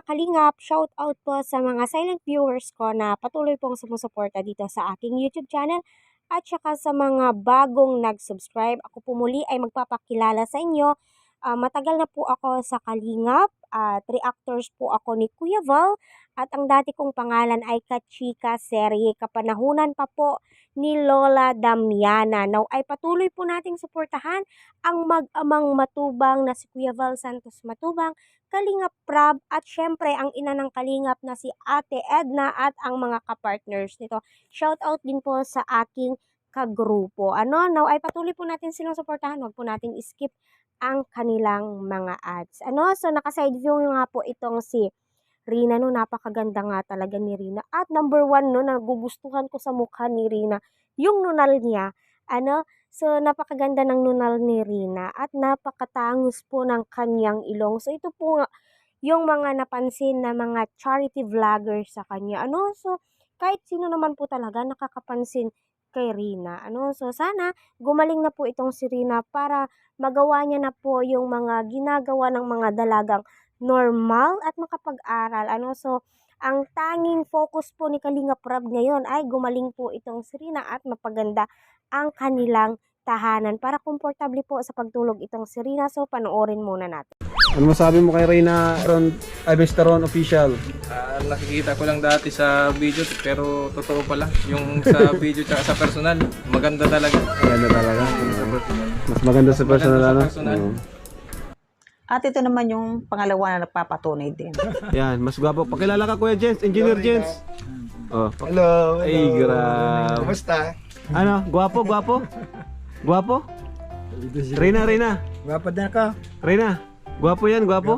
Kalingap, shout out po sa mga silent viewers ko na patuloy pong sumusuporta dito sa aking YouTube channel at saka sa mga bagong nag-subscribe. Ako po muli ay magpapakilala sa inyo. Matagal na po ako sa Kalingap at reactors po ako ni Kuya Val at ang dati kong pangalan ay Kachika Serye. Kapanahunan pa po ni Lola Damiana. Now ay patuloy po nating suportahan ang mag-amang matubang na si Kuya Val Santos Matubang, Kalingap Prab at syempre ang ina ng Kalingap na si Ate Edna at ang mga kapartners nito. Shout out din po sa aking kagrupo. Now ay patuloy po natin silang suportahan. Huwag po natin skip ang kanilang mga ads. So naka-side view nga po itong si Rina, no, napakaganda nga talaga ni Rina. At number one, no, nagugustuhan ko sa mukha ni Rina, yung nunal niya. So napakaganda ng nunal ni Rina at napakatangos po ng kanyang ilong. So ito po nga yung mga napansin na mga charity vlogger sa kanya. So kahit sino naman po talaga nakakapansin kay Rina. So sana gumaling na po itong si Rina para magawa niya na po yung mga ginagawa ng mga dalagang normal at makapag-aral. So ang tanging focus po ni Kalingap Rab ngayon ay gumaling po itong si Rina at mapaganda ang kanilang tahanan para komportable po sa pagtulog itong si Rina. So panoorin muna natin. Ano masabi mo kay Reyna Avestaron Official? Nakikita ko lang dati sa video pero totoo pala. Yung sa video tsaka sa personal, maganda talaga. Maganda talaga. Mas maganda sa personal. Maganda sa personal. At ito naman yung pangalawa na nagpapatunay din. Yan, mas gwapo. Pakilala ka Kuya Jens, Engineer Jens. Oh. Hello. Ay, grabe. Kumusta? Ano? Gwapo? Gwapo? Reyna. Gwapo din ka. Reyna, gwapo yan, gwapo?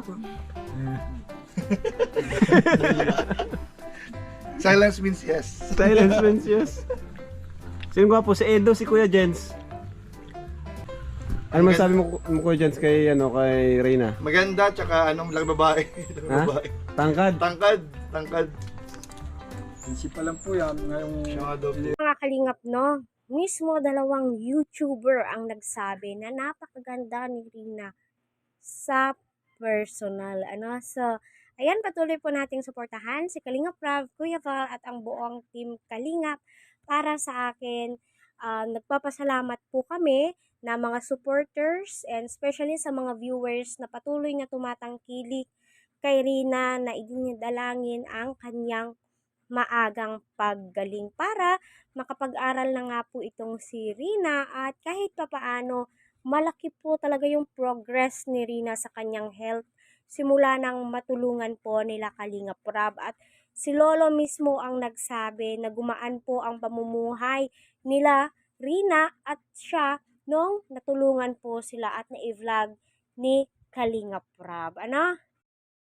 Silence means yes. Silence means yes. Sino gwapo? Si Edo, si Kuya Jens. Ano masabi mo Kuya Jens kay Reyna? Maganda tsaka lang babae. Ha? Tangkad. Tangkad. Prinsipal lang po yan ngayong Siya nga daw po. Mga Kalingap, no? Mismo dalawang YouTuber ang nagsabi na napakaganda ni Rina sa personal. So, ayan, patuloy po nating suportahan si Kalingap Prab, Kuya Val at ang buong team Kalingap. Para sa akin, nagpapasalamat po kami na mga supporters and especially sa mga viewers na patuloy na tumatangkilik kay Rina na idinidalangin ang kanyang maagang paggaling para makapag-aral na nga po itong si Rina at kahit papaano malaki po talaga yung progress ni Rina sa kanyang health simula nang matulungan po nila Kalingap Prab at si Lolo mismo ang nagsabi na gumaan po ang pamumuhay nila Rina at siya nung natulungan po sila at na-vlog ni Kalingap Prab.